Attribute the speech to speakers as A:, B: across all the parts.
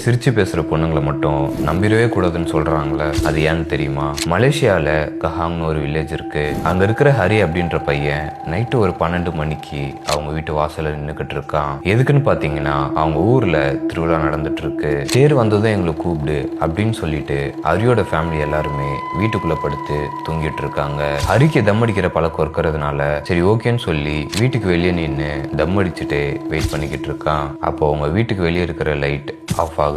A: சிரிச்சு பேசுற பொண்ணுங்களை மட்டும் நம்பிடவே கூடாதுன்னு சொல்றாங்களே, அது ஏன்னு தெரியுமா? மலேசியால கஹாங்னு ஒரு வில்லேஜ் இருக்கு. அங்க இருக்கிற ஹரி அப்படின்ற பையன் நைட்டு ஒரு 12 மணிக்கு அவங்க வீட்டு வாசல்ல நின்னுக்கிட்டு இருக்கான். எதுக்குன்னு பாத்தீங்கன்னா அவங்க ஊர்ல திருவிழா நடந்துட்டு இருக்கு. தேர் வந்ததும் எங்களை கூப்பிடு அப்படின்னு சொல்லிட்டு ஹரியோட ஃபேமிலி எல்லாருமே வீட்டுக்குள்ள படுத்து தூங்கிட்டு இருக்காங்க. ஹரிக்கு தம் அடிக்கிற பழக்கம் இருக்கிறதுனால சரி ஓகேன்னு சொல்லி வீட்டுக்கு வெளியே நின்று தம் அடிச்சுட்டு வெயிட் பண்ணிக்கிட்டு இருக்கான். அப்போ அவங்க வீட்டுக்கு வெளியே இருக்கிற லைட் ஆஃப் ஆகுது.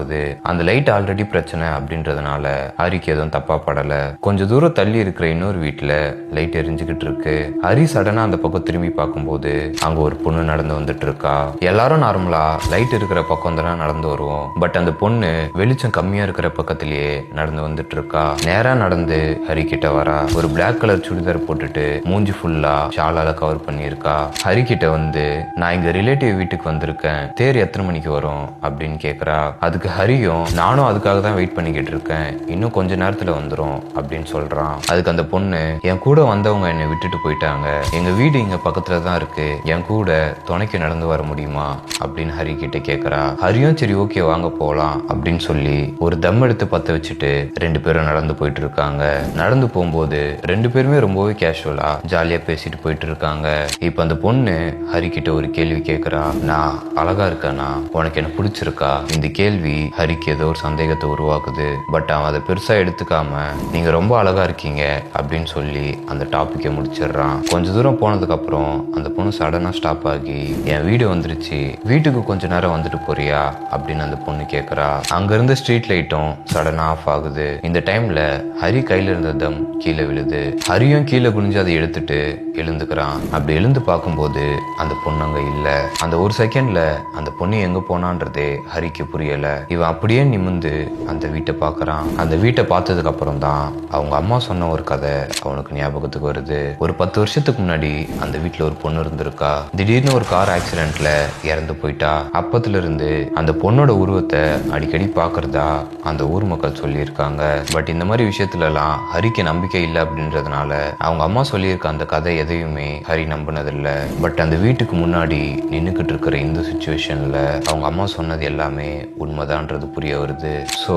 A: அந்த லைட் ஆல்ரெடி பிரச்சனை அப்படின்றதுனால ஹரிக்கு எதுவும் தப்பா படல. கொஞ்ச தூரம் தள்ளி இருக்கிற இன்னொரு வீட்டுல லைட் எரிஞ்சுக்கிட்டு இருக்கு. ஹரி சடனா அந்த பக்கம் திரும்பி பார்க்கும்போது அங்க ஒரு பொண்ணு நடந்து வந்துட்டு இருக்கா. எல்லாரும் நார்மலா லைட் இருக்கிற பக்கம் தானே நடந்து வருவோம். பட் அந்த பொண்ணு வெளிச்சம் கம்மியா இருக்கிற பக்கத்திலேயே நடந்து வந்துட்டு இருக்கா. நேரா நடந்து ஹரி கிட்ட வரா. ஒரு பிளாக் கலர் சுடிதார் போட்டுட்டு மூஞ்சி ஃபுல்லா ஷாலால கவர் பண்ணியிருக்கா. ஹரி கிட்ட வந்து நான் இங்க ரிலேட்டிவ் வீட்டுக்கு வந்திருக்கேன், தேர் எத்தனை மணிக்கு வரும் அப்படின்னு கேக்குறா. அதுக்கு ஹரியும் நானும் அதுக்காக தான் வெயிட் பண்ணிக்கிட்டு இருக்கேன், இன்னும் கொஞ்ச நேரத்துல வந்துரும் அப்படின்னு சொல்றான். அதுக்கு அந்த பொண்ணு என் கூட வந்தவங்க என்னை விட்டுட்டு போயிட்டாங்க, எங்க வீடு இங்க பக்கத்துல தான் இருக்கு, என் கூட துணைக்கு நடந்து வர முடியுமா அப்படின்னு ஹரி கிட்ட கேக்குறா. ஹரியும் சரி ஓகே வாங்க போலாம் அப்படின்னு சொல்லி ஒரு தம் எடுத்து பத்த வச்சுட்டு 2 பேரும் நடந்து போயிட்டு இருக்காங்க. நடந்து போகும்போது 2 பேருமே ரொம்பவே கேஷுவலா ஜாலியா பேசிட்டு போயிட்டு இருக்காங்க. இப்ப அந்த பொண்ணு ஹரி கிட்ட ஒரு கேள்வி கேக்குறா. நான் அழகா இருக்கேனா, உனக்கு என்ன பிடிச்சிருக்கா? இந்த கேள்வி ஹரிக்கு ஏதோ ஒரு சந்தேகத்தை உருவாக்குது. பட் அவன் அதை பெருசா எடுத்துக்காம நீங்க ரொம்ப அழகா இருக்கீங்க அப்படின்னு சொல்லி அந்த டாபிக்கை முடிச்சிடுறான். கொஞ்ச தூரம் போனதுக்கு அப்புறம் அந்த பொண்ணு சடனா ஸ்டாப் ஆகி என் வீடு வந்துருச்சு, வீட்டுக்கு கொஞ்ச நேரம் வந்துட்டு போறியா அப்படின்னு அந்த பொண்ணு கேக்குறா. அங்க இருந்த ஸ்ட்ரீட் லைட்டும் சடனா ஆஃப் ஆகுது. இந்த டைம்ல ஹரி கையில இருந்த தம் கீழே விழுது. ஹரியும் கீழே குனிஞ்சு அதை எடுத்துட்டு எழுந்துக்கிறான். அப்படி எழுந்து பார்க்கும்போது அந்த பொண்ணு அங்க இல்ல. அந்த ஒரு செகண்ட்ல அந்த பொண்ணு எங்க போனான்றதே ஹரிக்கு புரியல. இவன் அப்படியே நிமிந்து அந்த வீட்டை பாக்குறான். அந்த வீட்டை பார்த்ததுக்கு அப்புறம் தான் அவங்க அம்மா சொன்ன ஒரு கதை அவனுக்கு ஞாபகத்துக்கு வருது. ஒரு 10 வருஷத்துக்கு முன்னாடி அந்த வீட்டுல ஒரு பொண்ணு இருந்திருக்கா. திடீர்னு ஒரு கார் ஆக்சிடென்ட்ல இறந்து போயிட்டா. அப்பத்துல இருந்து அந்த பொண்ணோட உருவத்தை அடிக்கடி பாக்குறதா அந்த ஊர் மக்கள் சொல்லியிருக்காங்க. பட் இந்த மாதிரி விஷயத்துல எல்லாம் ஹரிக்கு நம்பிக்கை இல்லை அப்படின்றதுனால அவங்க அம்மா சொல்லியிருக்க அந்த கதை எதையுமே ஹரி நம்பினதில்ல. பட் அந்த வீட்டுக்கு முன்னாடி நின்னுக்கிட்டு இருக்கிற இந்த சுச்சுவேஷன்ல அவங்க அம்மா சொன்னது எல்லாமே உண்மைதான்றது புரிய வருது. ஸோ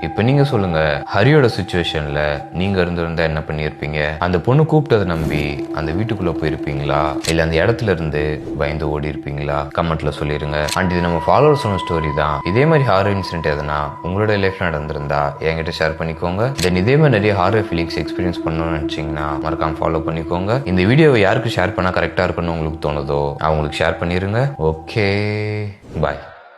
A: இப்போ நீங்க சொல்லுங்க, ஹரியோட சுச்சுவேஷன்ல நீங்க இருந்திருந்தா என்ன பண்ணியிருப்பீங்க? அந்த பொண்ணு கூப்பிட்டதை நம்பி அந்த வீட்டுக்குள்ள போயிருப்பீங்களா, இல்ல அந்த இடத்துல இருந்து பயந்து ஓடி இருப்பீங்களா? கமெண்ட்ல சொல்லிருங்க. அண்ட் இது நம்ம ஃபாலோவர் சொன்ன ஸ்டோரி தான். இதே மாதிரி ஹாரர் இன்சிடென்ட் எதுனா உங்களோட லைஃப்ல நடந்திருந்தா என்கிட்ட ஷேர் பண்ணிக்கோங்க. தென் இதே மாதிரி நிறைய ஹாரர் ஃபீலிங்ஸ் எக்ஸ்பீரியன்ஸ் பண்ணணும்னு நினைச்சீங்கன்னா மறக்காம ஃபாலோ பண்ணிக்கோங்க. இந்த வீடியோவை யாருக்கு ஷேர் பண்ணா கரெக்டா இருக்குன்னு உங்களுக்கு தோணுதோ அவங்களுக்கு ஷேர் பண்ணிருங்க. ஓகே, பாய்.